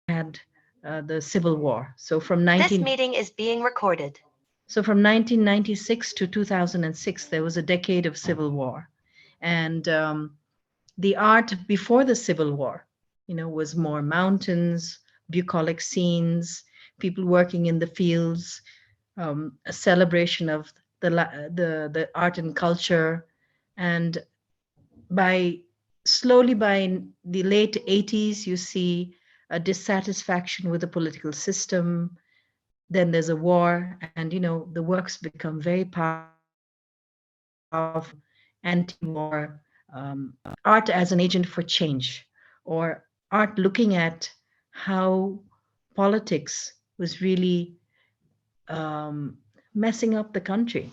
had the Civil War. This meeting is being recorded. So from 1996 to 2006, there was a decade of civil war, and the art before the Civil War, was more mountains, bucolic scenes, people working in the fields, a celebration of the art and culture, and by slowly by the late 80s, you see a dissatisfaction with the political system. Then there's a war, and the works become very powerful, anti-war, art as an agent for change, or art looking at how politics was really messing up the country.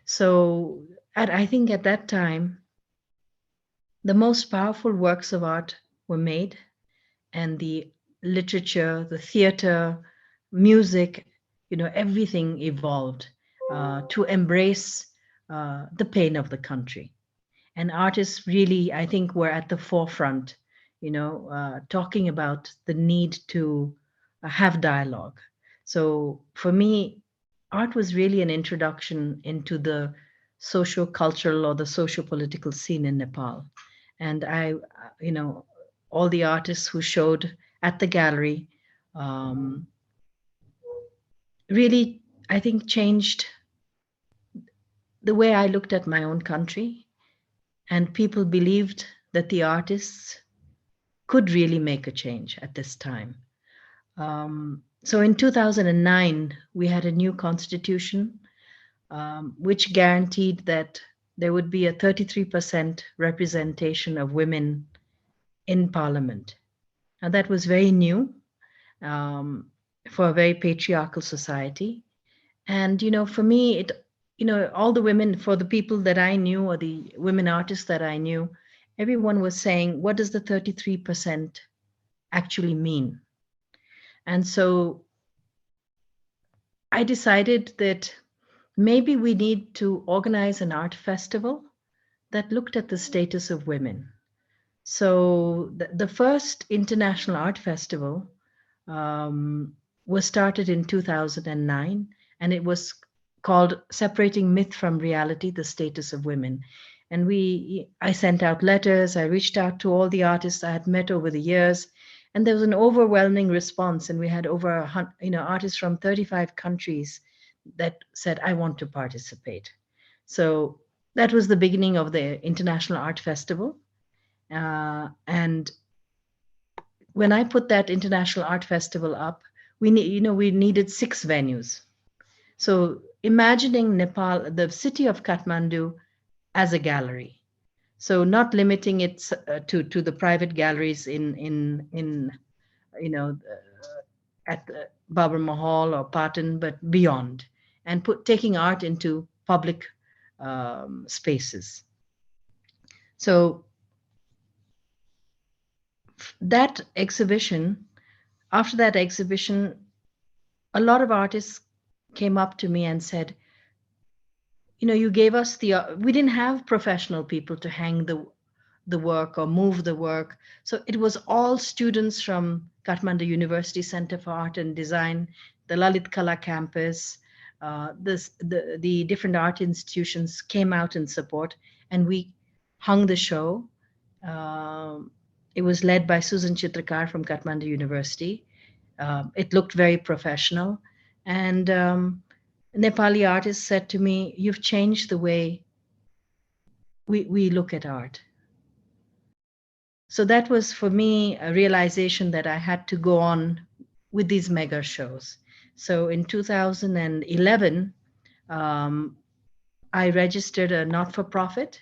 So I think at that time, the most powerful works of art were made, and the literature, the theater, music, everything evolved to embrace the pain of the country. And artists really, I think, were at the forefront, talking about the need to have dialogue. So for me, art was really an introduction into the socio-cultural or the socio-political scene in Nepal. And all the artists who showed at the gallery um, really, I think, changed the way I looked at my own country. And people believed that the artists could really make a change at this time. So in 2009, we had a new constitution, which guaranteed that there would be a 33% representation of women in parliament. Now, that was very new for a very patriarchal society. And, for me, all the women, for the people that I knew, or the women artists that I knew, everyone was saying, what does the 33% actually mean? And so I decided that maybe we need to organize an art festival that looked at the status of women. So the first International Art Festival was started in 2009, and it was called Separating Myth from Reality, the Status of Women. And I sent out letters, I reached out to all the artists I had met over the years, and there was an overwhelming response. And we had over artists from 35 countries that said, I want to participate. So that was the beginning of the International Art Festival. And when I put that International Art Festival up, we needed 6 venues. So imagining Nepal, the city of Kathmandu, as a gallery. So not limiting it to the private galleries in at Babar Mahal or Patan, but beyond, and taking art into public spaces. So that exhibition, after that exhibition, a lot of artists came up to me and said, you gave us we didn't have professional people to hang the work or move the work. So it was all students from Kathmandu University Center for Art and Design, the Lalit Kala campus, the different art institutions came out in support, and we hung the show. It was led by Susan Chitrakar from Kathmandu University. It looked very professional. And Nepali artists said to me, you've changed the way we look at art. So that was for me a realization that I had to go on with these mega shows. So in 2011, I registered a not-for-profit,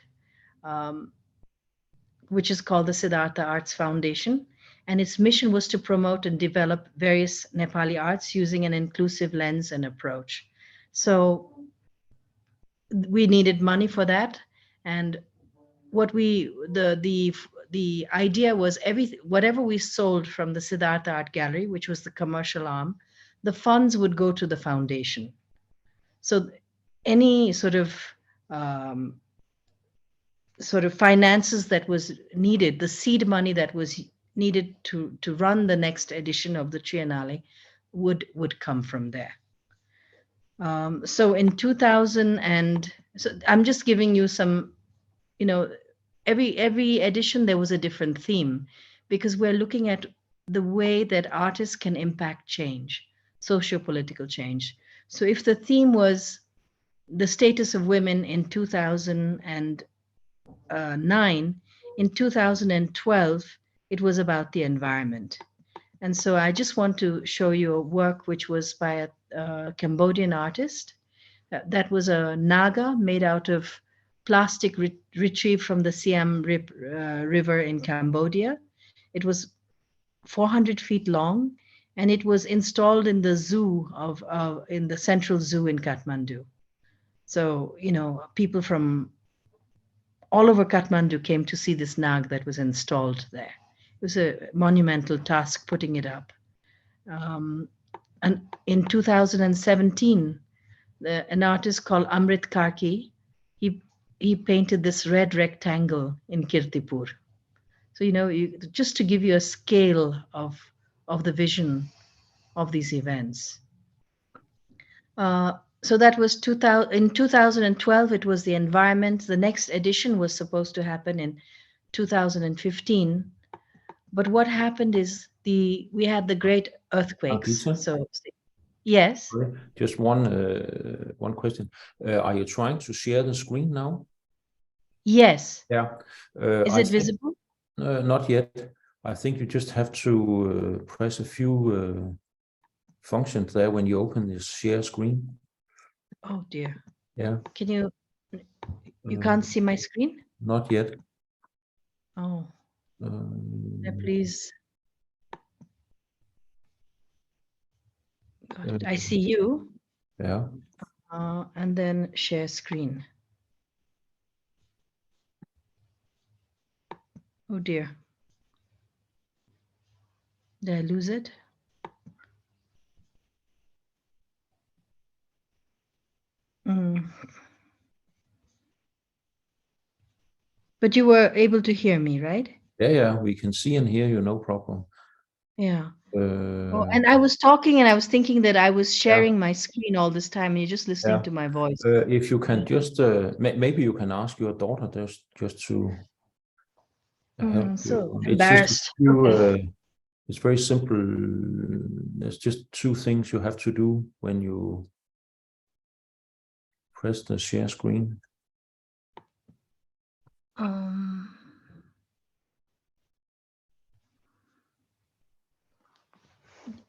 which is called the Siddhartha Arts Foundation. And its mission was to promote and develop various Nepali arts using an inclusive lens and approach. So we needed money for that. And what the idea was whatever we sold from the Siddhartha Art Gallery, which was the commercial arm, the funds would go to the foundation. So any sort of finances that was needed, the seed money that was needed to run the next edition of the Triennale would come from there. So in 2000, and so I'm just giving you some, every edition there was a different theme, because we're looking at the way that artists can impact change, socio-political change. So if the theme was the status of women in 2009, in 2012, it was about the environment. And so I just want to show you a work which was by a Cambodian artist. That was a naga made out of plastic retrieved from the Siam River in Cambodia. It was 400 feet long, and it was installed in the zoo in the central zoo in Kathmandu. So, people from all over Kathmandu came to see this nag that was installed there. It was a monumental task putting it up. And in 2017, an artist called Amrit Karki, he painted this red rectangle in Kirtipur. So, just to give you a scale of the vision of these events. So that was in 2012, it was the environment. The next edition was supposed to happen in 2015. But what happened is we had the great earthquakes. So yes. Sorry, just one question. Are you trying to share the screen now? Yes. Yeah. Is it visible? Not yet. I think you just have to press a few functions there when you open this share screen. Oh dear. Yeah. Can you can't see my screen? Not yet. Oh. Please. Got it. I see you. Yeah. And then share screen. Oh dear. Did I lose it? But you were able to hear me, right? Yeah, we can see and hear you, no problem. Yeah. And I was talking and I was thinking that I was sharing my screen all this time and you're just listening to my voice. If you can just, maybe you can ask your daughter just to help so you. Embarrassed. It's very simple. There's just two things you have to do when you press the share screen.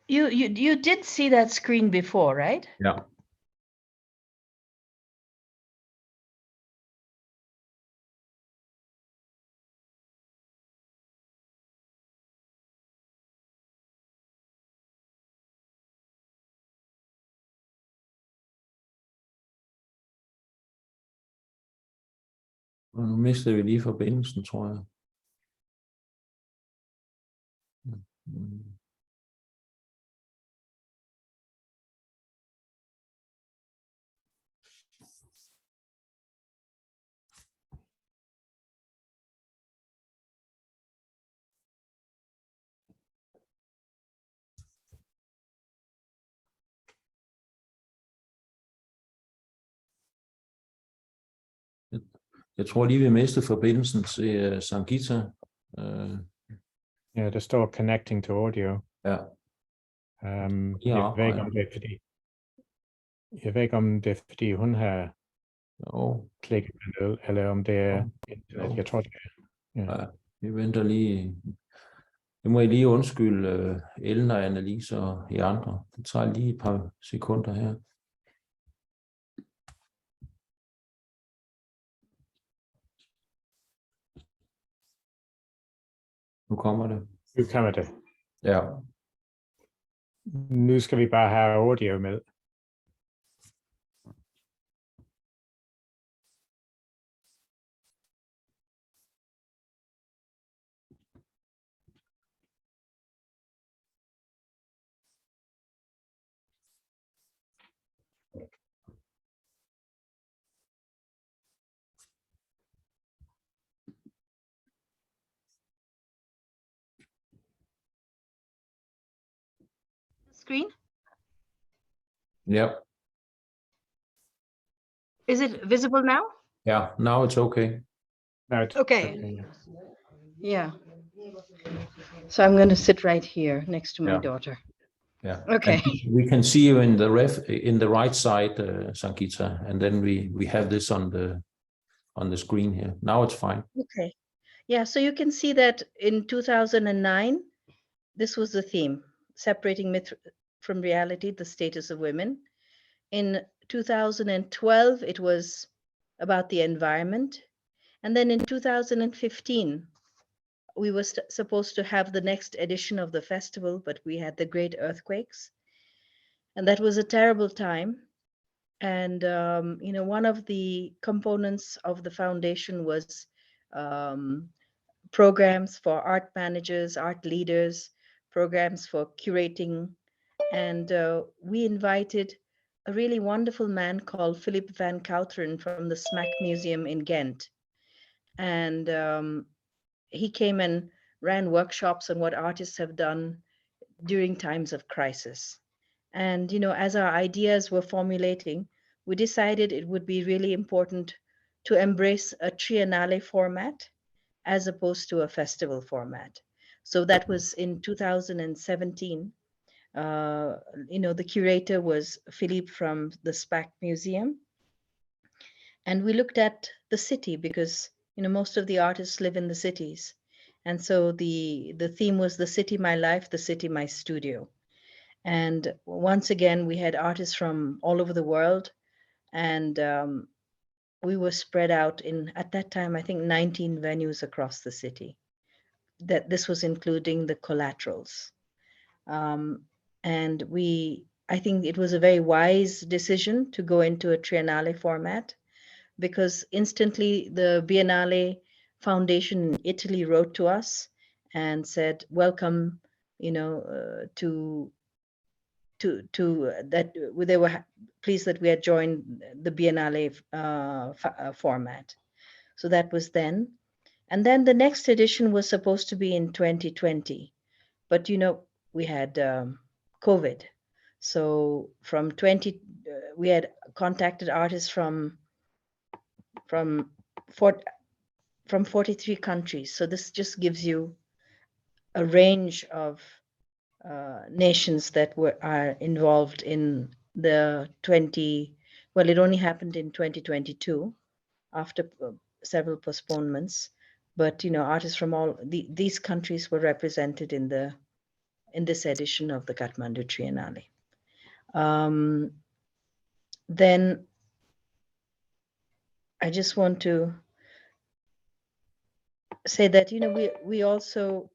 You did see that screen before, right? Yeah. Og nu mistede vi lige forbindelsen, tror jeg. Jeg tror lige, vi mistede forbindelsen til Sangeeta. Ja, der står connecting to audio. Ja. Jeg ved ikke, om det er fordi hun har klikket på noget, eller om det er internet. Jeg tror det er. Ja, vi venter lige. Det må I lige undskylde, Ellen og Annelise og I andre. Det tager lige et par sekunder her. Nu kommer det. Nu kommer det. Ja. Nu skal vi bare have audio med. screen? Yeah. Is it visible now? Yeah, now it's okay. No, it's Okay. Yeah. So I'm going to sit right here next to my Yeah. daughter. Yeah. Okay. And we can see you in the right side, Sangeeta, and then we have this on the screen here. Now it's fine. Okay. Yeah, so you can see that in 2009, this was the theme, separating myth from reality, the status of women. In 2012, it was about the environment. And then in 2015, we were supposed to have the next edition of the festival, but we had the great earthquakes. And that was a terrible time. And, one of the components of the foundation was um, programs for art managers, art leaders, programs for curating. And we invited a really wonderful man called Philip van Kouteren from the Smack Museum in Ghent. And he came and ran workshops on what artists have done during times of crisis. And, as our ideas were formulating, we decided it would be really important to embrace a triennale format as opposed to a festival format. So that was in 2017. The curator was Philippe from the SPAC Museum. And we looked at the city because, most of the artists live in the cities. And so the theme was the city, my life, the city, my studio. And once again, we had artists from all over the world. And we were spread out in, at that time, I think 19 venues across the city. That this was including the collaterals. And I think it was a very wise decision to go into a triennale format, because instantly the Biennale Foundation in Italy wrote to us and said, welcome, to that they were pleased that we had joined the Biennale format. So that was then. And then the next edition was supposed to be in 2020. But, we had COVID. So from we had contacted artists from 43 countries. So this just gives you a range of nations that are involved in the it only happened in 2022 after several postponements. But, artists from all these countries were represented in this edition of the Kathmandu Triennale. Then I just want to say that, we also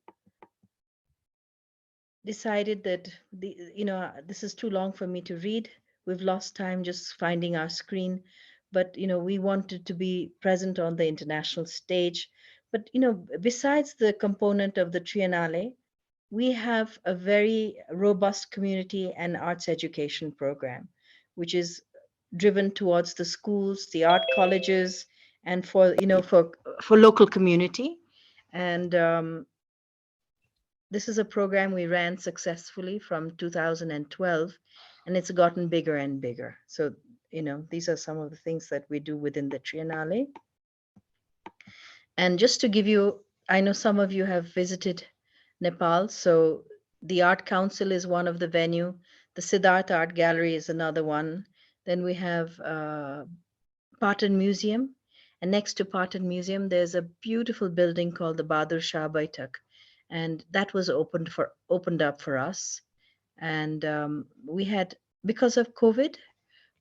decided that this is too long for me to read. We've lost time just finding our screen, but we wanted to be present on the international stage. But besides the component of the Triennale, we have a very robust community and arts education program, which is driven towards the schools, the art colleges, and for local community. And this is a program we ran successfully from 2012, and it's gotten bigger and bigger. So, these are some of the things that we do within the Triennale. And just to give you, I know some of you have visited Nepal. So the Art Council is one of the venue. The Siddhartha Art Gallery is another one. Then we have Patan Museum. And next to Patan Museum, there's a beautiful building called the Bahadur Shah Baitak. And that was opened up for us. And we had, because of COVID,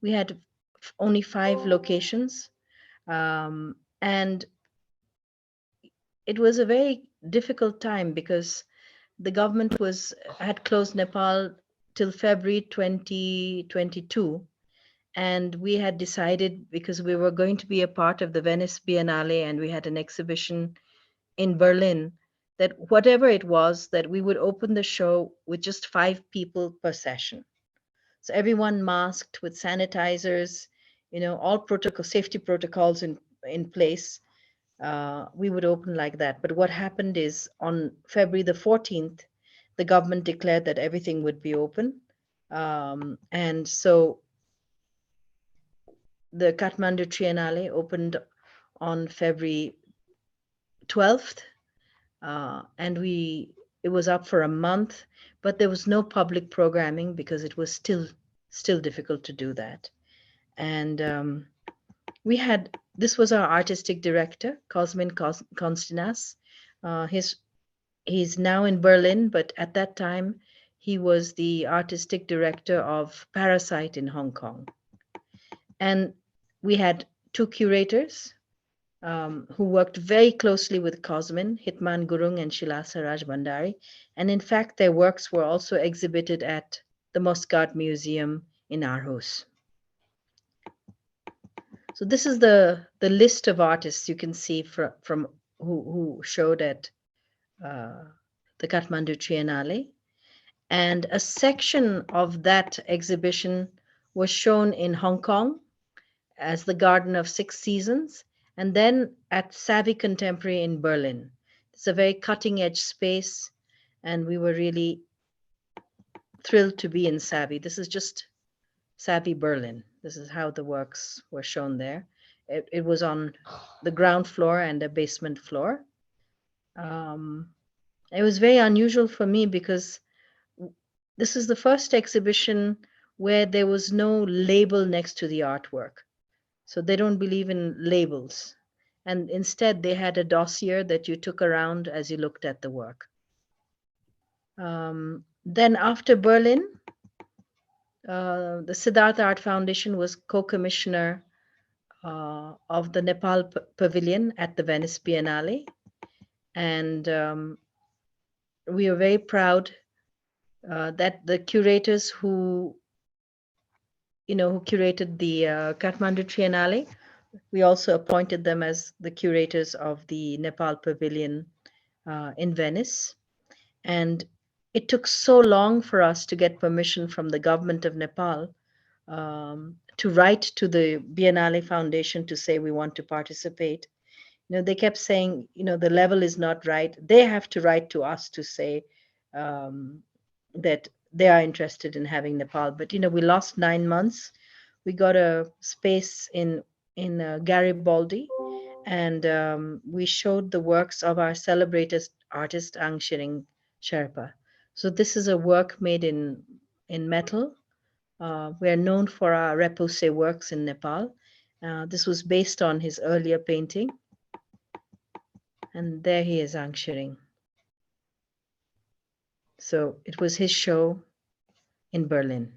we had only 5 locations. And it was a very difficult time because the government had closed Nepal till February 2022. And we had decided, because we were going to be a part of the Venice Biennale and we had an exhibition in Berlin, that whatever it was, that we would open the show with just 5 people per session. So everyone masked with sanitizers, all safety protocols in place. We would open like that. But what happened is on February the 14th, the government declared that everything would be open. And so the Kathmandu Triennale opened on February 12th, and it was up for a month, but there was no public programming because it was still difficult to do that. And this was our artistic director, Cosmin Konstinas. He's now in Berlin, but at that time he was the artistic director of Parasite in Hong Kong. And we had two curators who worked very closely with Cosmin, Hitman Gurung and Shilasa Rajbandari. And in fact, their works were also exhibited at the Muscat Museum in Aarhus. So this is the list of artists you can see from who showed at the Kathmandu Triennale. And a section of that exhibition was shown in Hong Kong as the Garden of Six Seasons, and then at Savvy Contemporary in Berlin. It's a very cutting edge space, and we were really thrilled to be in Savvy. This is just Savvy Berlin. This is how the works were shown there. It was on the ground floor and a basement floor. It was very unusual for me because this is the first exhibition where there was no label next to the artwork. So they don't believe in labels. And instead, they had a dossier that you took around as you looked at the work. Then after Berlin, the Siddhartha Art Foundation was co-commissioner of the Nepal Pavilion at the Venice Biennale. And we are very proud that the curators who curated the Kathmandu Triennale, we also appointed them as the curators of the Nepal Pavilion in Venice. And it took so long for us to get permission from the government of Nepal to write to the Biennale Foundation to say we want to participate. They kept saying, the level is not right. They have to write to us to say that they are interested in having Nepal. But, we lost 9 months. We got a space in Garibaldi, and we showed the works of our celebrated artist Ang Shiring Sherpa. So this is a work made in metal. We are known for our repoussé works in Nepal. This was based on his earlier painting. And there he is, Ang Shiring. So it was his show in Berlin.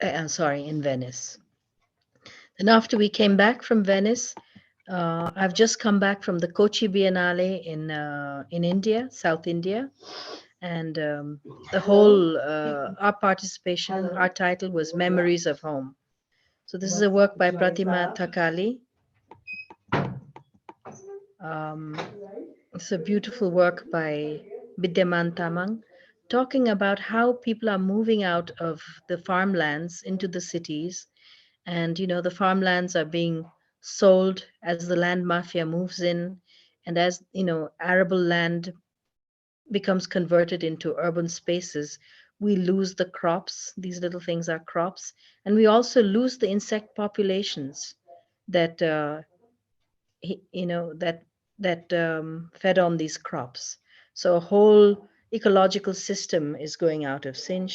In Venice. And after we came back from Venice, I've just come back from the Kochi Biennale in India, South India. And the whole, our participation, our title was Memories of Home. So this is a work by Pratima Thakali. It's a beautiful work by Bidyaman Tamang, talking about how people are moving out of the farmlands into the cities. And, the farmlands are being sold as the land mafia moves in. And as, arable land becomes converted into urban spaces, we lose the crops. These little things are crops. And we also lose the insect populations that, fed on these crops. So a whole ecological system is going out of sync.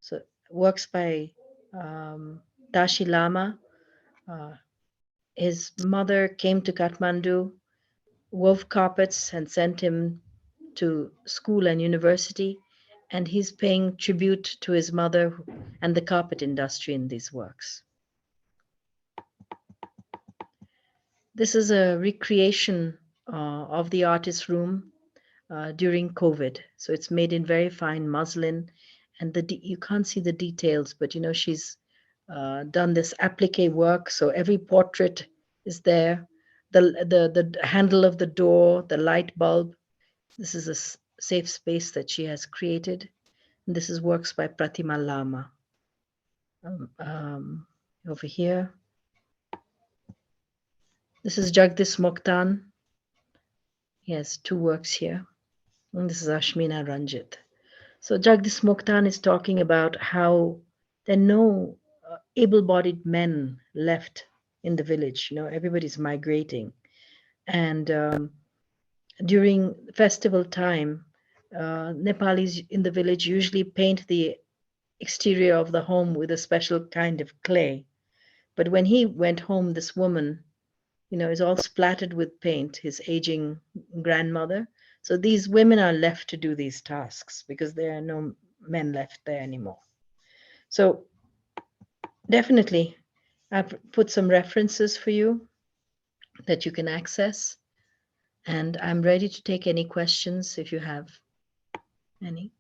So works by Dashi Lama. His mother came to Kathmandu, wove carpets and sent him to school and university, and he's paying tribute to his mother and the carpet industry in these works. This is a recreation of the artist's room during COVID. So it's made in very fine muslin, and you can't see the details, but she's done this applique work. So every portrait is there. The handle of the door, the light bulb. This is a safe space that she has created. And this is works by Pratima Lama. Over here. This is Jagdish Mokhtan. He has 2 works here. And this is Ashmina Ranjit. So Jagdish Mokhtan is talking about how there are no able-bodied men left in the village. Everybody's migrating. And during festival time, Nepalis in the village usually paint the exterior of the home with a special kind of clay. But when he went home, this woman, is all splattered with paint, his aging grandmother. So these women are left to do these tasks because there are no men left there anymore. So definitely, I've put some references for you that you can access. And I'm ready to take any questions if you have any.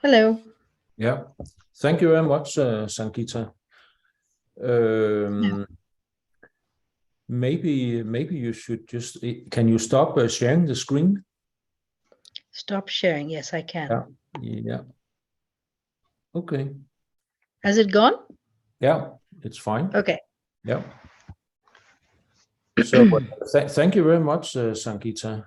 Hello. Yeah, thank you very much, Sangeeta. Maybe you should just, can you stop sharing the screen? Stop sharing. Yes, I can. Yeah. Okay. Has it gone? Yeah, it's fine. Okay. Yeah. So thank you very much, Sangeeta.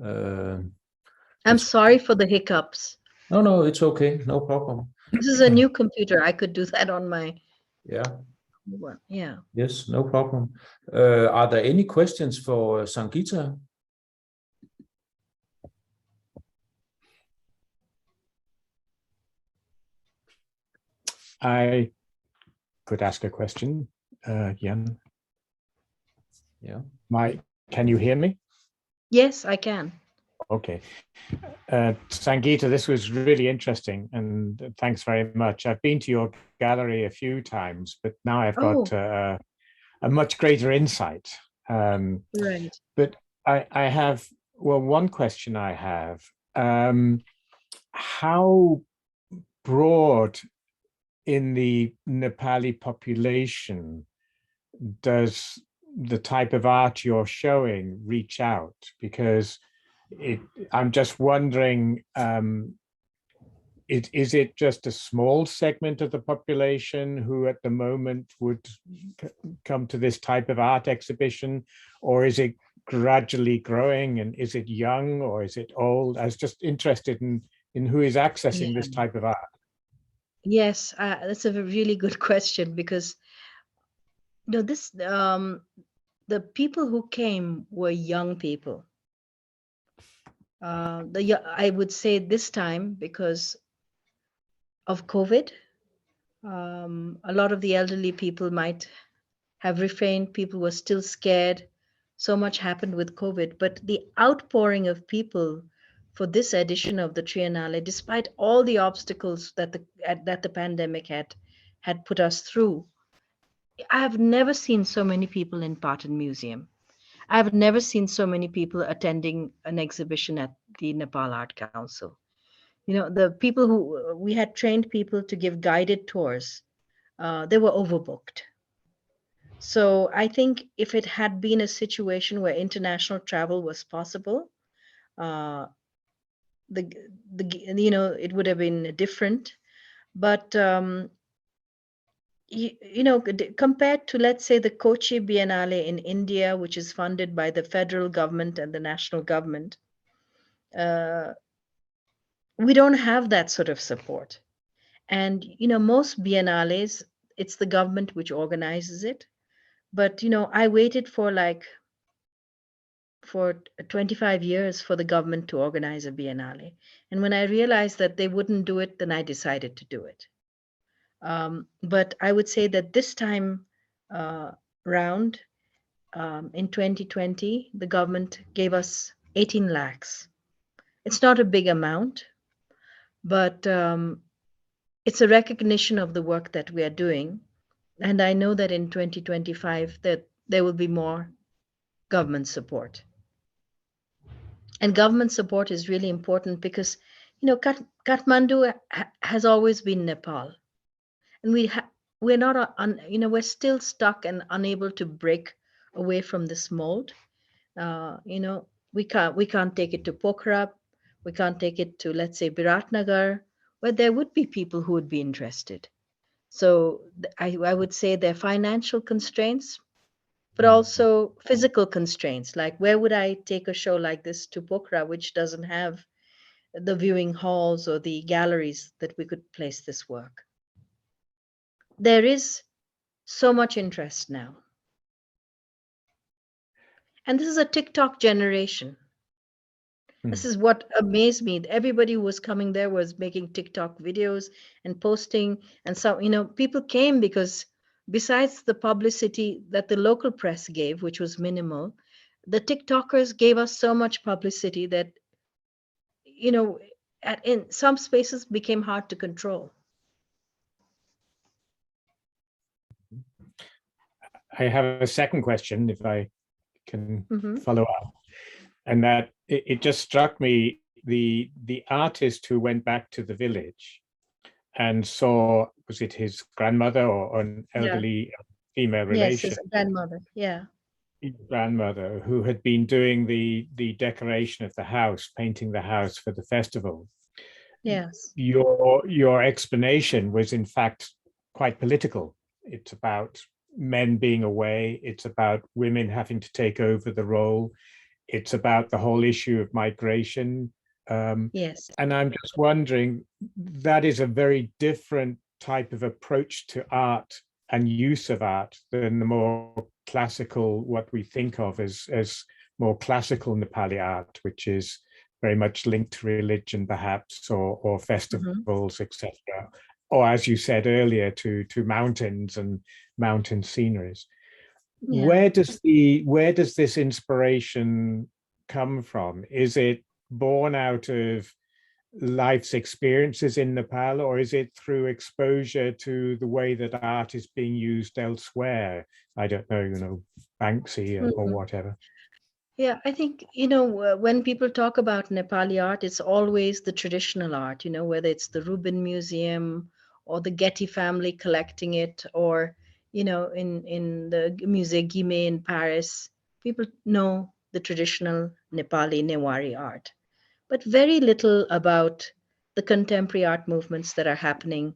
I'm sorry for the hiccups. No, it's okay. No problem. This is a new computer. I could do that on my. Yeah. Yeah. Yes, no problem. Are there any questions for Sangeeta? I could ask a question, Jan. Yeah. Can you hear me? Yes, I can. Okay. Sangeeta, this was really interesting, and thanks very much. I've been to your gallery a few times, but now I've got a much greater insight. Right. But I have, one question I have. How broad in the Nepali population does the type of art you're showing reach out? Because I'm just wondering, is it just a small segment of the population who at the moment would come to this type of art exhibition, or is it gradually growing, and is it young or is it old? I was just interested in who is accessing this type of art. Yes, that's a really good question, because this the people who came were young people. I would say this time, because of COVID, a lot of the elderly people might have refrained. People were still scared. So much happened with COVID, but the outpouring of people for this edition of the Triennale, despite all the obstacles that the pandemic had put us through, I have never seen so many people in Patan Museum. I've never seen so many people attending an exhibition at the Nepal Art Council. The people who we had trained people to give guided tours, they were overbooked. So I think if it had been a situation where international travel was possible, it would have been different. But compared to, let's say, the Kochi Biennale in India, which is funded by the federal government and the national government, we don't have that sort of support. And most biennales, it's the government which organizes it. But I waited for 25 years for the government to organize a biennale, and when I realized that they wouldn't do it, then I decided to do it. But I would say that this time round, in 2020, the government gave us 18 lakhs. It's not a big amount, but it's a recognition of the work that we are doing. And I know that in 2025 that there will be more government support. And government support is really important because, Kathmandu has always been Nepal. And we're not, we're still stuck and unable to break away from this mold. We can't take it to Pokhara. We can't take it to, let's say, Biratnagar, where there would be people who would be interested. So I would say they're financial constraints, but also physical constraints. Like, where would I take a show like this to Pokhara, which doesn't have the viewing halls or the galleries that we could place this work? There is so much interest now. And this is a TikTok generation. This is what amazed me. Everybody who was coming there was making TikTok videos and posting. And so, people came because besides the publicity that the local press gave, which was minimal, the TikTokers gave us so much publicity that, in some spaces became hard to control. I have a second question, if I can follow up. And that it just struck me, the artist who went back to the village and saw, was it his grandmother or an elderly female relation? Yes, his grandmother, grandmother, who had been doing the decoration of the house, painting the house for the festival. Yes. Your explanation was in fact quite political. It's about men being away. It's about women having to take over the role. It's about the whole issue of migration. Yes. And I'm just wondering, that is a very different type of approach to art and use of art than the more classical, what we think of as more classical Nepali art, which is very much linked to religion, perhaps, or festivals, etc. Or, as you said earlier, to mountains and mountain sceneries. Yeah. Where does this inspiration come from? Is it born out of life's experiences in Nepal, or is it through exposure to the way that art is being used elsewhere? I don't know, Banksy or whatever. Yeah, I think, when people talk about Nepali art, it's always the traditional art, whether it's the Rubin Museum or the Getty family collecting it, or, in the Musée Guimet in Paris. People know the traditional Nepali Newari art, but very little about the contemporary art movements that are happening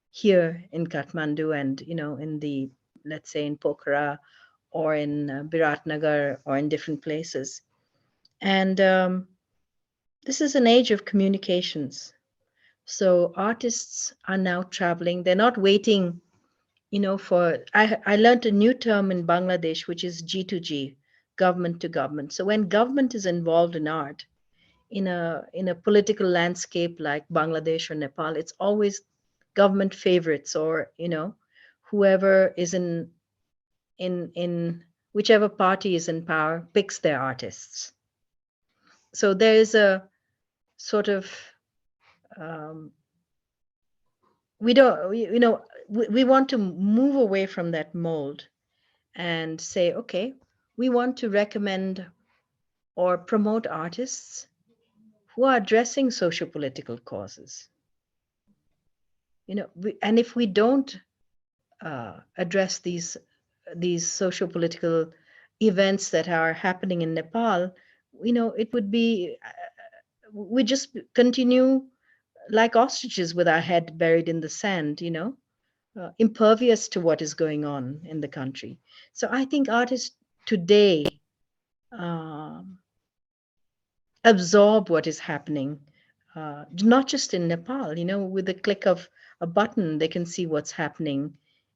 here in Kathmandu and, in the, let's say, in Pokhara or in Biratnagar or in different places. And this is an age of communications. So artists are now traveling. They're not waiting, I learned a new term in Bangladesh, which is G2G, government to government. So when government is involved in art, in a political landscape like Bangladesh or Nepal, it's always government favorites, or, whoever is in whichever party is in power picks their artists. So there is a sort of we want to move away from that mold and say, okay, we want to recommend or promote artists who are addressing socio-political causes. And if we don't address these socio-political events that are happening in Nepal, it would be we just continue like ostriches with our head buried in the sand, impervious to what is going on in the country. So I think artists today absorb what is happening, not just in Nepal. With the click of a button, they can see what's happening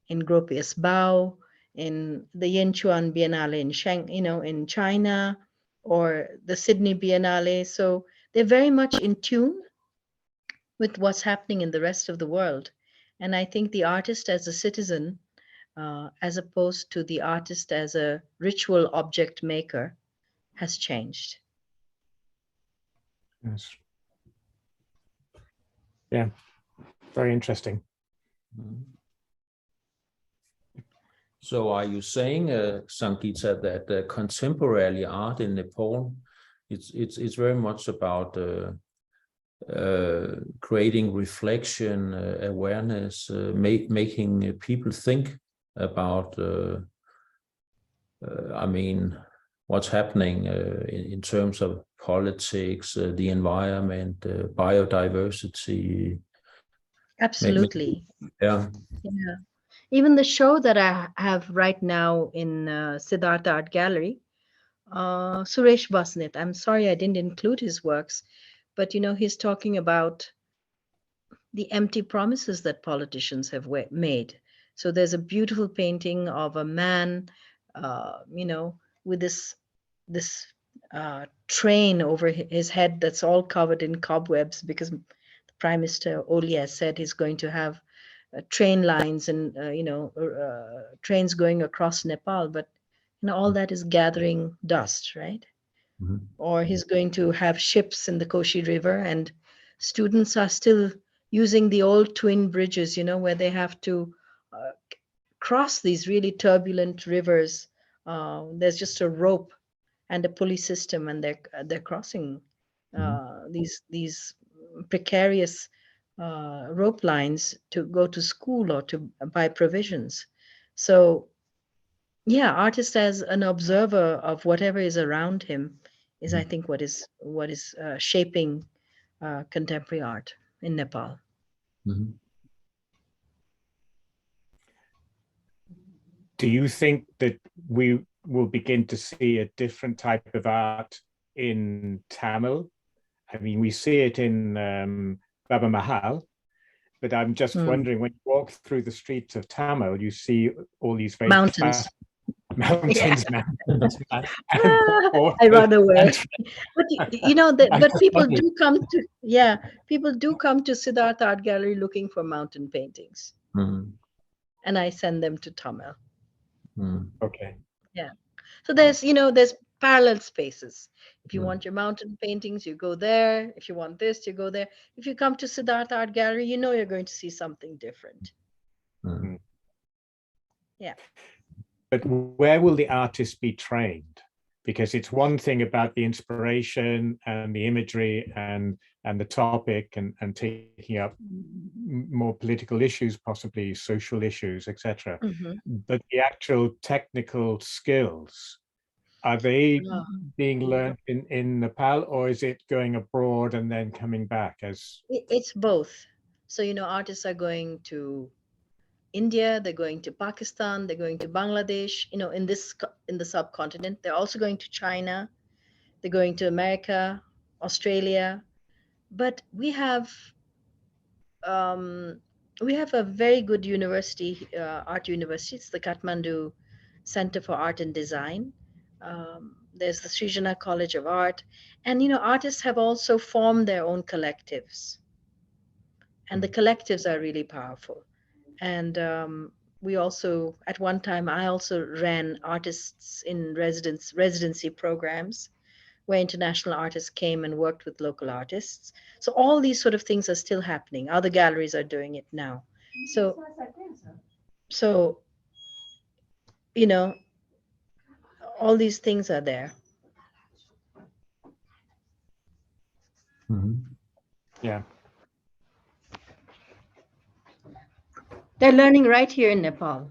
in Gropius Bao, in the Yenchuan Biennale in China, or the Sydney Biennale. So they're very much in tune with what's happening in the rest of the world. And I think the artist as a citizen, as opposed to the artist as a ritual object maker, has changed. Yes. Yeah, very interesting. So are you saying, Sangeeta, that contemporary art in Nepal, it's very much about creating reflection, awareness, making people think about, what's happening in terms of politics, the environment, biodiversity, Absolutely. Yeah. Yeah. Even the show that I have right now in Siddhartha Art Gallery, Suresh Basnet, I'm sorry I didn't include his works, but he's talking about the empty promises that politicians have made. So there's a beautiful painting of a man, with this train over his head that's all covered in cobwebs because the Prime Minister Oli has said he's going to have train lines and trains going across Nepal, but all that is gathering dust, right? Mhm. Or he's going to have ships in the Koshi River, and students are still using the old twin bridges, where they have to cross these really turbulent rivers. There's just a rope and a pulley system, and they're crossing these precarious rope lines to go to school or to buy provisions. So yeah, artist as an observer of whatever is around him is, I think, what is shaping contemporary art in Nepal. Mhm. Do you think that we will begin to see a different type of art in Tamil? I mean, we see it in Baba Mahal, but I'm just wondering, when you walk through the streets of Tamil, you see all these very Mountains. mountains, mountains, I run away. But but people do come to people do come to Siddhartha Art Gallery looking for mountain paintings, and I send them to Tamil. Okay. Yeah. So there's parallel spaces. If you want your mountain paintings, you go there. If you want this, you go there. If you come to Siddhartha Art Gallery, you're going to see something different. Yeah. But where will the artist be trained? Because it's one thing about the inspiration and the imagery and the topic and taking up more political issues, possibly social issues, etc. But the actual technical skills, are they being learned in Nepal, or is it going abroad and then coming back as? It's both. So artists are going to India, they're going to Pakistan, they're going to Bangladesh, in the subcontinent. They're also going to China, they're going to America, Australia. But we have a very good university, art university. It's the Kathmandu Center for Art and Design. There's the Srijana College of Art, and artists have also formed their own collectives, and the collectives are really powerful. And we also, at one time, I also ran artists in residency programs where international artists came and worked with local artists. So all these sort of things are still happening. Other galleries are doing it now. So all these things are there. Yeah. They're learning right here in Nepal.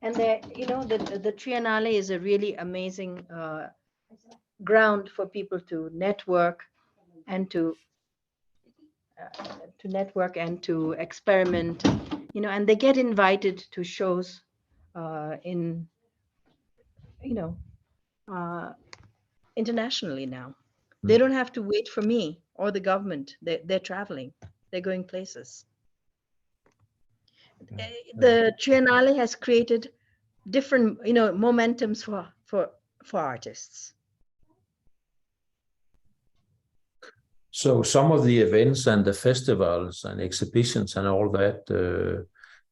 And the Triennale is a really amazing ground for people to network and to experiment, and they get invited to shows in internationally now. They don't have to wait for me or the government. They're traveling. They're going places. The Triennale has created different momentums for artists. So some of the events and the festivals and exhibitions and all that,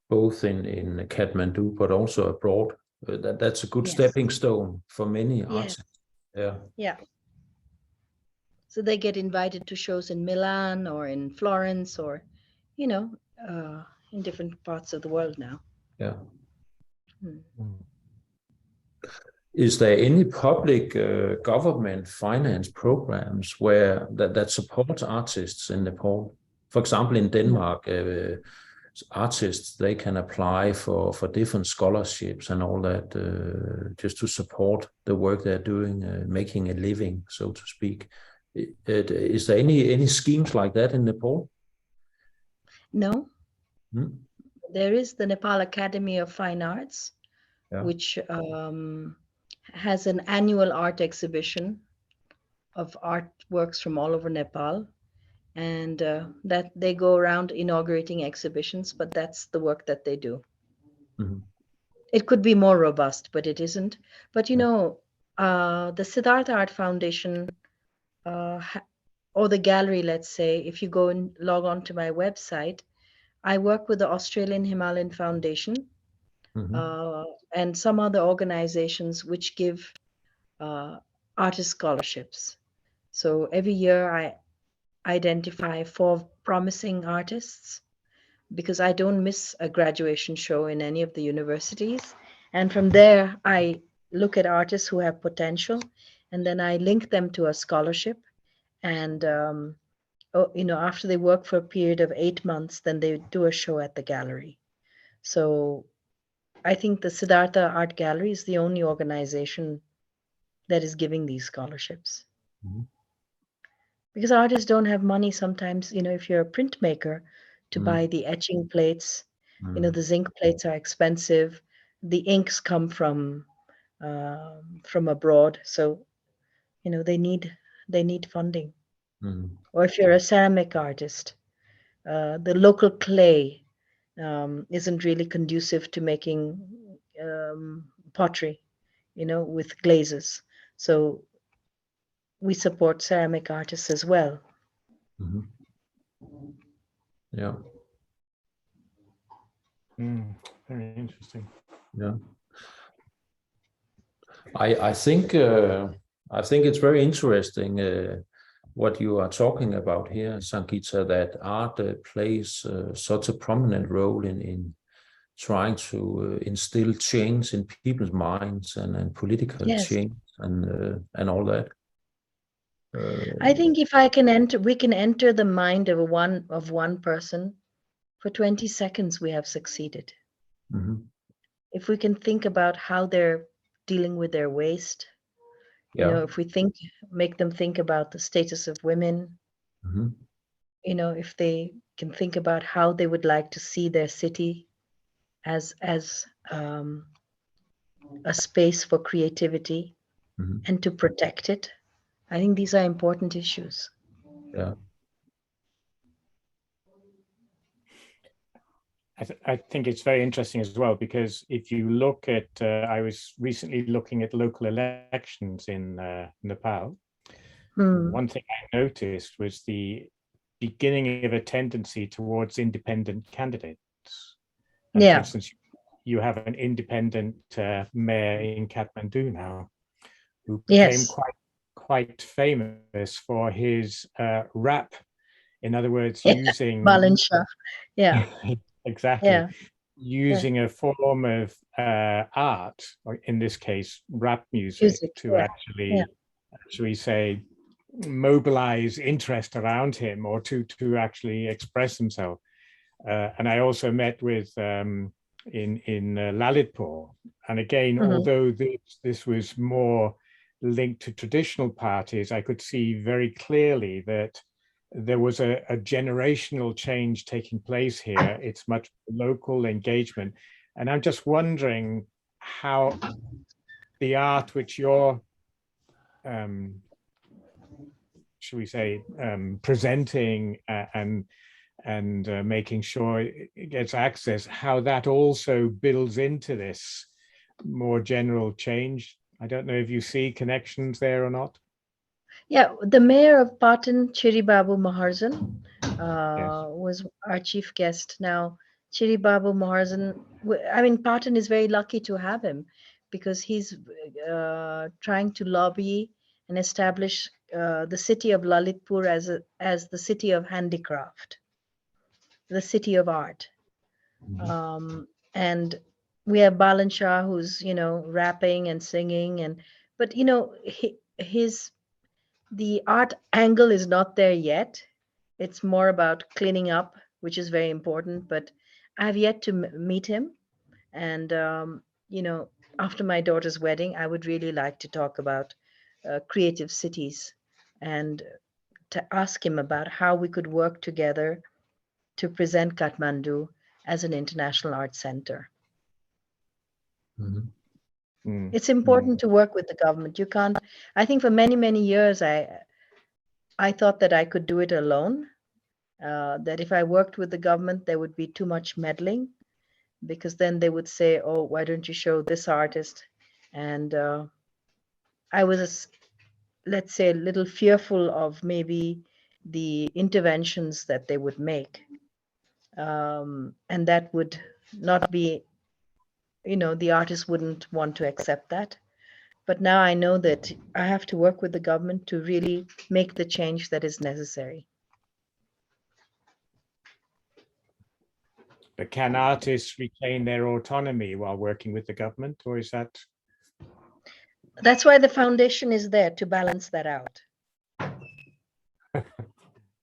both in Kathmandu but also abroad, that's a good stepping stone for many artists. Yeah. So they get invited to shows in Milan or in Florence or, in different parts of the world now. Yeah. Is there any public government finance programs where that supports artists in Nepal? For example, in Denmark, artists, they can apply for different scholarships and all that, just to support the work they're doing, making a living, so to speak. Is there any schemes like that in Nepal? No, There is the Nepal Academy of Fine Arts, which has an annual art exhibition of artworks from all over Nepal. And that they go around inaugurating exhibitions, but that's the work that they do. It could be more robust, but it isn't. But you know, the Siddhartha Art Foundation or the gallery, let's say, if you go and log on to my website, I work with the Australian Himalayan Foundation and some other organizations which give artist scholarships. So every year I identify 4 promising artists, because I don't miss a graduation show in any of the universities. And from there, I look at artists who have potential, and then I link them to a scholarship. And, you know, after they work for a period of 8 months, then they do a show at the gallery. So I think the Siddhartha Art Gallery is the only organization that is giving these scholarships. Because artists don't have money sometimes, you know, if you're a printmaker, to buy the etching plates. You know, the zinc plates are expensive. The inks come from abroad, so you know they need funding. Or if you're a ceramic artist, the local clay isn't really conducive to making pottery, you know, with glazes. So we support ceramic artists as well. Yeah. Very interesting. Yeah. I think it's very interesting what you are talking about here, Sangeeta, that art plays such a prominent role in trying to instill change in people's minds and political change and all that. I think if we can enter the mind of one person for 20 seconds, we have succeeded. If we can think about how they're dealing with their waste, you know, if we make them think about the status of women, you know, if they can think about how they would like to see their city as a space for creativity and to protect it, I think these are important issues. Yeah. I think it's very interesting as well, because if you look at, I was recently looking at local elections in Nepal. One thing I noticed was the beginning of a tendency towards independent candidates. And for instance, you have an independent mayor in Kathmandu now, who became quite famous for his rap. In other words, using Balansha. Yeah. Exactly. Using a form of art, or in this case, rap music, to actually say, mobilize interest around him, or to actually express himself. And I also met with in Lalitpur, and again, although this was more linked to traditional parties, I could see very clearly that there was a generational change taking place here. It's much local engagement. And I'm just wondering how the art which you're, should we say, presenting and making sure it gets access, how that also builds into this more general change. I don't know if you see connections there or not. Yeah, the mayor of Patan, Chiri Babu Maharzan, was our chief guest. Now, Chiri Babu Maharzan, I mean, Patan is very lucky to have him, because he's trying to lobby and establish the city of Lalitpur as the city of handicraft, the city of art. And we have Balan Shah, who's, you know, rapping and singing, but you know, the art angle is not there yet. It's more about cleaning up, which is very important, but I have yet to meet him. And, you know, after my daughter's wedding, I would really like to talk about creative cities and to ask him about how we could work together to present Kathmandu as an international art center. Mhm. It's important to work with the government. You can't, I think for many, many years, I thought that I could do it alone, that if I worked with the government, there would be too much meddling, because then they would say, oh, why don't you show this artist? And I was, let's say, a little fearful of maybe the interventions that they would make. And that would not be, the artist wouldn't want to accept that. But now I know that I have to work with the government to really make the change that is necessary. But can artists retain their autonomy while working with the government, or is that? That's why the foundation is there, to balance that out.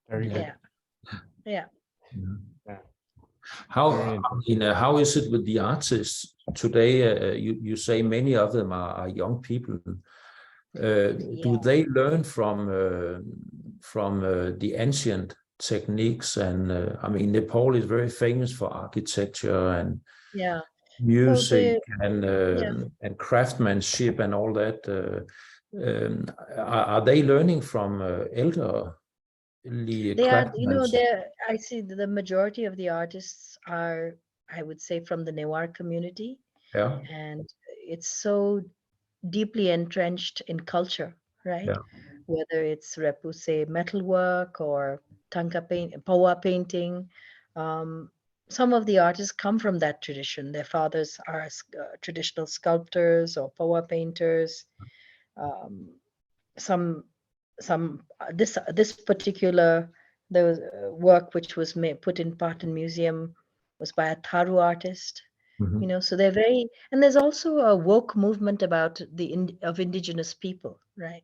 Very good. Yeah. Yeah. How is it with the artists today? You say many of them are young people. Do they learn from the ancient techniques? And Nepal is very famous for architecture and music and craftsmanship and all that. Are they learning from elder? They are, I see the majority of the artists are, I would say, from the Newar community. Yeah. And it's so deeply entrenched in culture, right? Yeah. Whether it's repoussé metalwork or pawa painting. Some of the artists come from that tradition. Their fathers are traditional sculptors or pawa painters. This particular work, which was put in Patan Museum, was by a Tharu artist. So they're very, and there's also a woke movement about of indigenous people, right?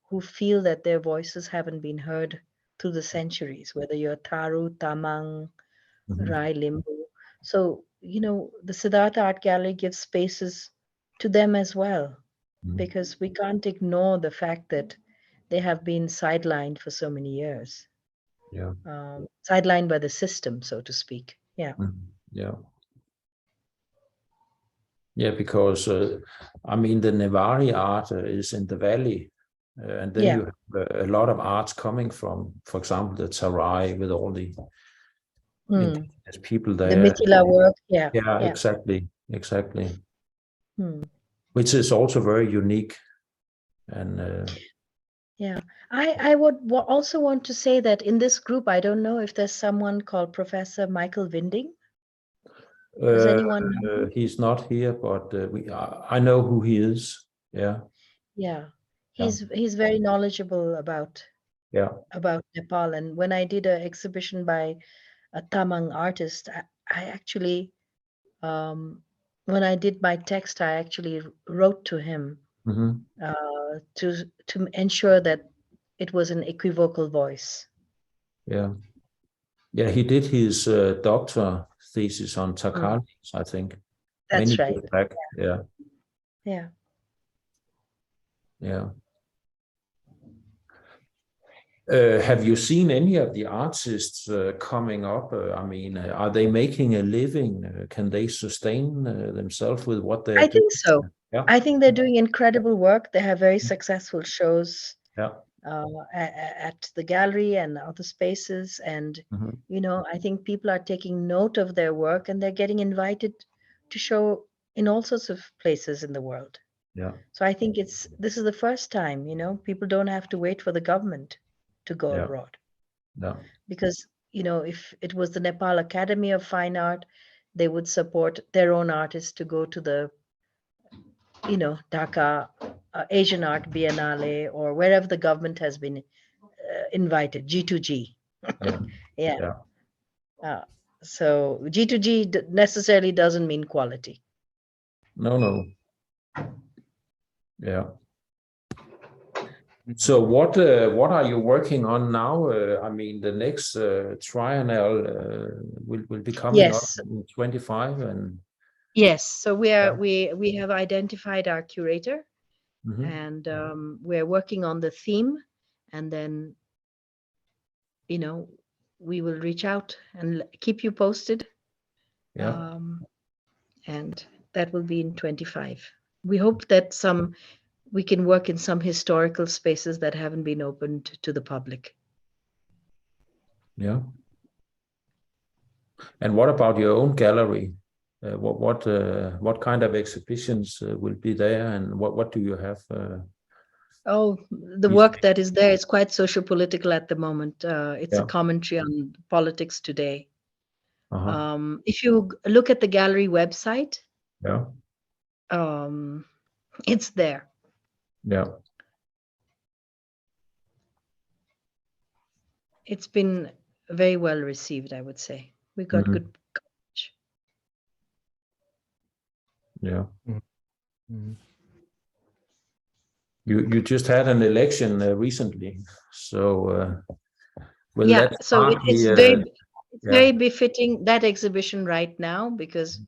Who feel that their voices haven't been heard through the centuries, whether you're Tharu, Tamang, Rai, Limbu. So, the Siddhartha Art Gallery gives spaces to them as well, because we can't ignore the fact that they have been sidelined for so many years. Yeah. Sidelined by the system, so to speak. Yeah. Yeah. Yeah, because the Nevari art is in the valley, and then you have a lot of arts coming from, for example, the Tarai with all the indigenous people there. The Mithila work, yeah. Exactly. Which is also very unique. And I would also want to say that in this group, I don't know if there's someone called Professor Michael Winding. Does anyone know? He's not here, but I know who he is. Yeah. He's very knowledgeable about Nepal. And when I did an exhibition by a Tamang artist, I actually, when I did my text, I actually wrote to him to ensure that it was an equivocal voice. Yeah, he did his doctor thesis on Takalis, I think. That's many right. years back. Yeah. Have you seen any of the artists coming up? Are they making a living? Can they sustain themselves with what they're doing? I think so. Yeah. I think they're doing incredible work. They have very successful shows at the gallery and other spaces. And, I think people are taking note of their work, and they're getting invited to show in all sorts of places in the world. Yeah. So I think this is the first time, people don't have to wait for the government to go abroad. No. Because, if it was the Nepal Academy of Fine Art, they would support their own artists to go to the, Dhaka Asian Art Biennale or wherever the government has been invited, G2G. So G2G necessarily doesn't mean quality. No. Yeah. So what are you working on now? The next triennial will be coming up in 25 and. Yes, so we have identified our curator, and we're working on the theme, and then we will reach out and keep you posted. Yeah. And that will be in 25. We hope that we can work in some historical spaces that haven't been opened to the public. Yeah. And what about your own gallery? What kind of exhibitions will be there, and what do you have? The work that is there is quite socio-political at the moment. It's a Yeah. commentary on politics today. Uh-huh. If you look at the gallery website, Yeah. it's there. Yeah. It's been very well received, I would say. We got Mhm. good coverage. Yeah. Mm. You just had an election recently, so will Yeah, that so partly? it's Yeah. very befitting that exhibition right now, because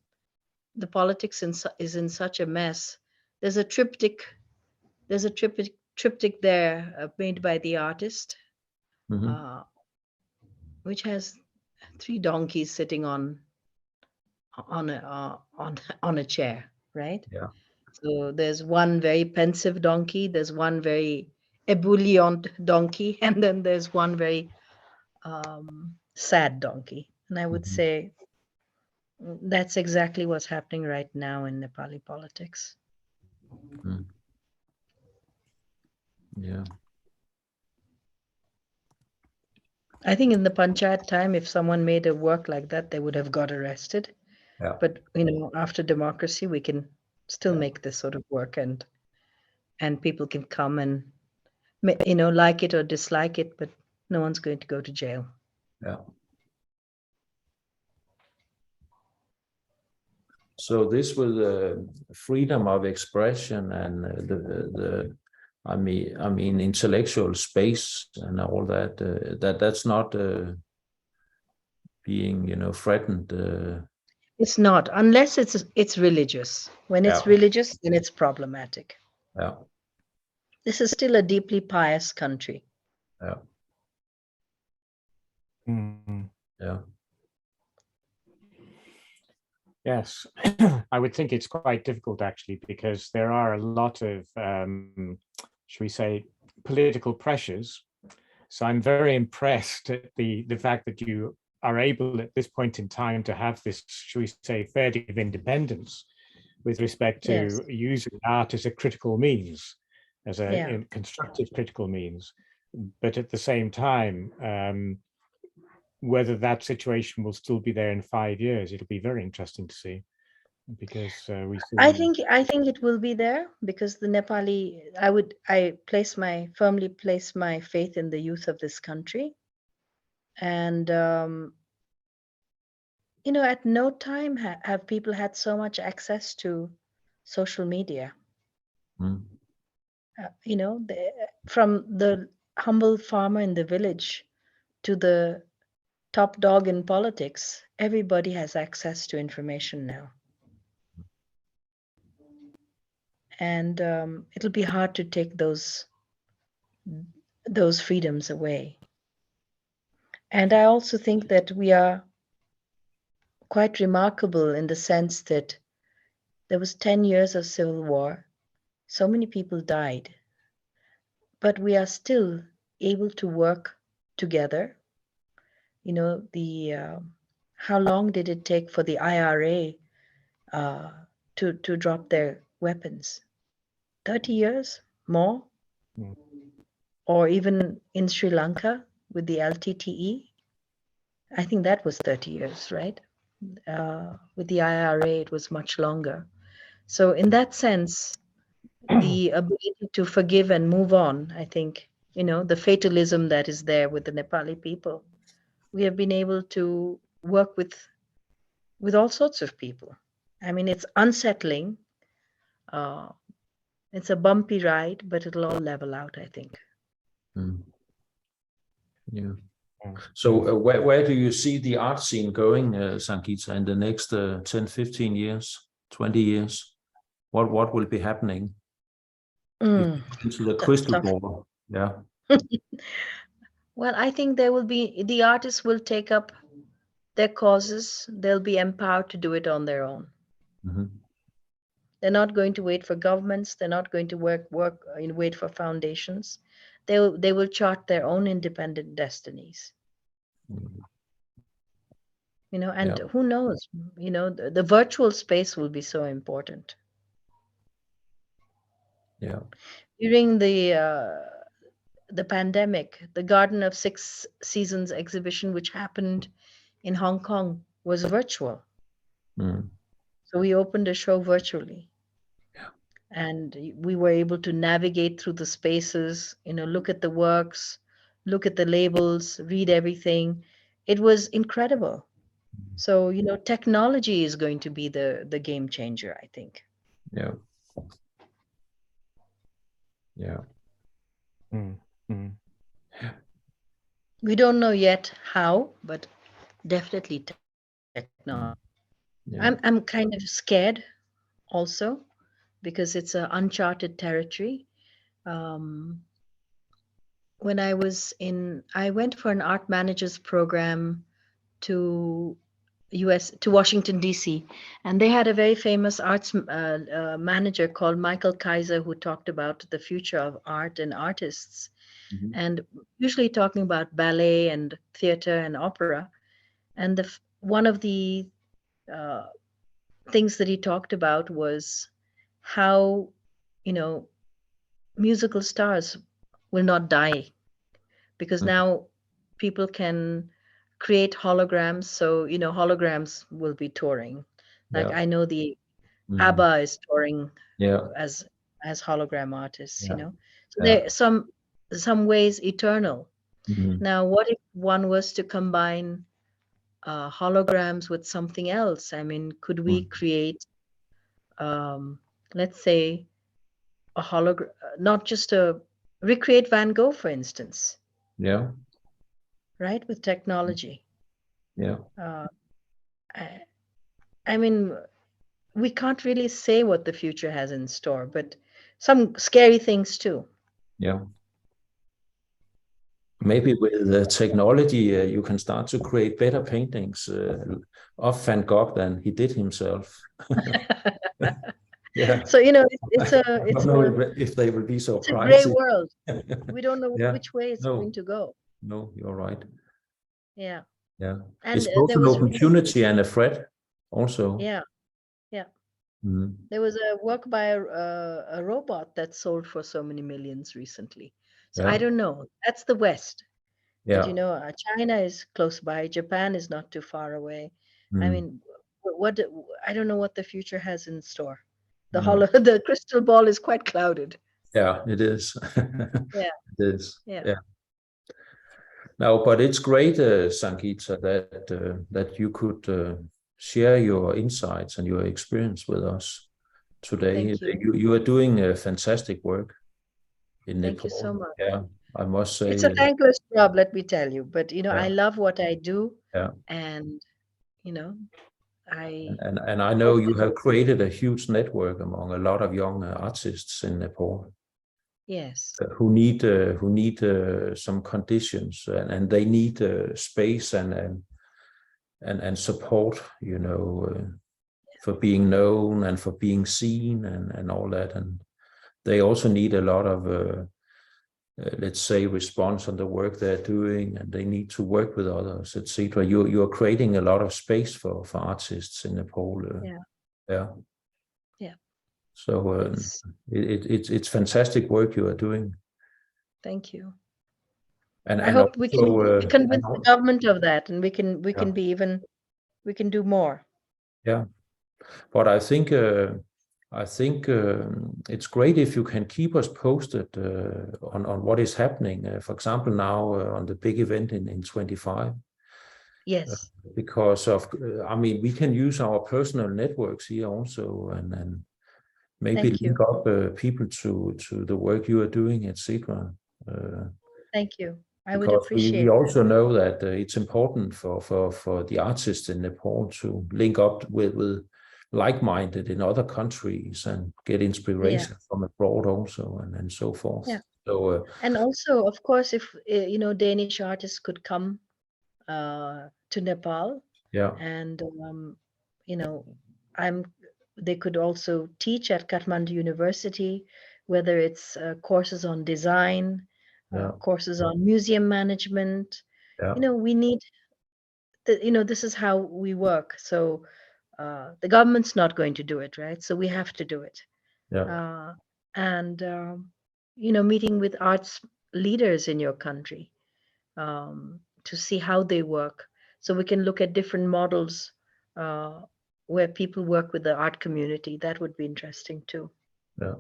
the politics is in such a mess. There's a triptych there made by the artist, Mhm. which has 3 donkeys sitting on a chair, right? Yeah. So there's one very pensive donkey, there's one very ebullient donkey, and then there's one very sad donkey. And I would Mhm. say that's exactly what's happening right now in Nepali politics. Mm. Yeah. I think in the Panchayat time, if someone made a work like that, they would have got arrested. Yeah. But after democracy, we can still make this sort of work, and people can come and like it or dislike it, but no one's going to go to jail. Yeah. So this with freedom of expression and I mean intellectual space and all that, that's not being threatened. It's not, unless it's religious. When it's Yeah. religious, then it's problematic. Yeah. This is still a deeply pious country. Yeah. Mm. Yeah. Yes, I would think it's quite difficult actually, because there are a lot of, should we say, political pressures. So I'm very impressed at the fact that you are able at this point in time to have this, should we say, fair degree of independence with respect to Yes. using art as a critical means, as a Yeah. constructive critical means. But at the same time, whether that situation will still be there in 5 years, it'll be very interesting to see, because we see. I think it will be there, because the Nepali, I firmly place my faith in the youth of this country. And at no time have people had so much access to social media. Mm. From the humble farmer in the village to the top dog in politics, everybody has access to information now. And it'll be hard to take those freedoms away. And I also think that we are quite remarkable in the sense that there was 10 years of civil war. So many people died, but we are still able to work together. How long did it take for the IRA to drop their weapons? 30 years more? Mm. Or even in Sri Lanka with the LTTE, I think that was 30 years, right? With the IRA, it was much longer. So in that sense, the ability to forgive and move on, I think, the fatalism that is there with the Nepali people, we have been able to work with all sorts of people. I mean, it's unsettling. It's a bumpy ride, but it'll all level out, I think. Mm. Yeah. So where do you see the art scene going, Sangeeta, in the next 10, 15 years, 20 years? What will be happening? Into the crystal ball. Yeah. Well, I think the artists will take up their causes, they'll be empowered to do it on their own. They're not going to wait for governments. They're not going to wait for foundations. They will chart their own independent destinies. And who knows? The virtual space will be so important. Yeah. During the pandemic, the Garden of 6 Seasons exhibition, which happened in Hong Kong, was virtual. So we opened a show virtually. And we were able to navigate through the spaces, look at the works, look at the labels, read everything. It was incredible. So, technology is going to be the game changer, I think. Yeah. Yeah. We don't know yet how, but definitely technology. Yeah. I'm kind of scared also, because it's an uncharted territory. When I went for an art managers program to Washington, D.C., and they had a very famous arts manager called Michael Kaiser, who talked about the future of art and artists, and usually talking about ballet and theater and opera. And one of the things that he talked about was how, musical stars will not die, because now people can create holograms. So, holograms will be touring. Like I know the ABBA is touring as hologram artists, So they're some ways eternal. Now, what if one was to combine holograms with something else? I mean, could we create, let's say, a hologram, not just recreate Van Gogh, for instance? Yeah. Right, with technology. Yeah. I mean, we can't really say what the future has in store, but some scary things too. Yeah. Maybe with the technology, you can start to create better paintings of Van Gogh than he did himself. Yeah. So, it's I don't know if they will be so it's a pricey. gray world. We don't know which way it's going to go. No, you're right. Yeah. Yeah. And it's both an opportunity and a threat also. Yeah. Yeah. There was a work by a robot that sold for so many millions recently. So I don't know. That's the West. Yeah. But China is close by. Japan is not too far away. I mean, I don't know what the future has in store. The crystal ball is quite clouded. Yeah, it is. Yeah. It is. Yeah. Now, but it's great, Sangeeta, that you could share your insights and your experience with us today. Thank you. You are doing a fantastic work in Nepal. Thank you so much. Yeah, I must say. It's a thankless job, let me tell you. But, I love what I do. Yeah. And, And I know you have created a huge network among a lot of young artists in Nepal. Yes. Who need some conditions, and they need space and support, for being known and for being seen and all that. And they also need a lot of let's say response on the work they're doing, and they need to work with others, etc. You're creating a lot of space for artists in Nepal. Yeah. So it's fantastic work you are doing. Thank you. And I hope we can convince the government of that, and we can do more. Yeah, but I think it's great if you can keep us posted on what is happening. For example, now on the big event in 25. Yes. Because of we can use our personal networks here also, and maybe link up people to the work you are doing, etc. Thank you. I would appreciate. We also know that it's important for the artists in Nepal to link up with like-minded in other countries and get inspiration from abroad also, and so forth. Yeah. So and also, of course, if Danish artists could come to Nepal, Yeah. And you know, they could also teach at Kathmandu University, whether it's courses on design, Yeah. courses on museum management. Yeah. You know, we need this is how we work. So the government's not going to do it, right? So we have to do it. Yeah. And meeting with arts leaders in your country to see how they work, so we can look at different models where people work with the art community. That would be interesting too. Yeah.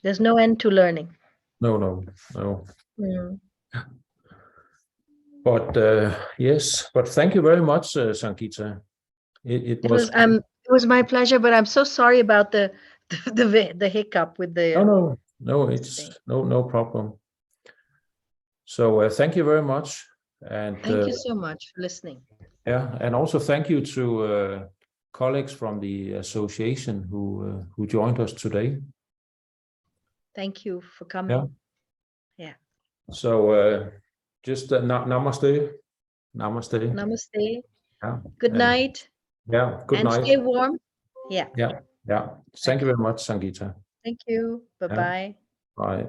There's no end to learning. No. Mm. But yes, but thank you very much, Sangeeta. It was It was my pleasure, but I'm so sorry about the hiccup with the no, it's no problem. So thank you very much, and thank you so much for listening. yeah, and also thank you to colleagues from the association who joined us today. Thank you for coming. Yeah. So just namaste. Namaste. Yeah. Good night. Yeah. Good and night. Stay warm. Yeah. Thank you very much, Sangeeta. Thank you. Bye-bye. Bye.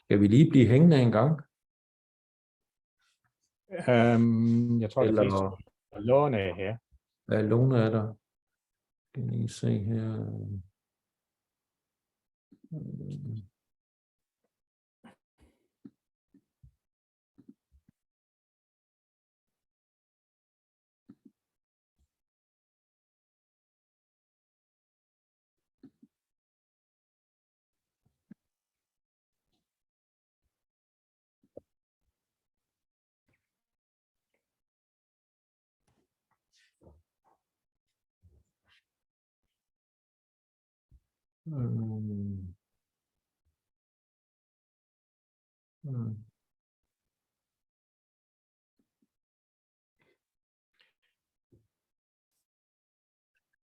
Skal vi lige blive hængende en gang? Jeg tror, det er Låne her. Ja, Lone er der. Skal lige se her. Mm.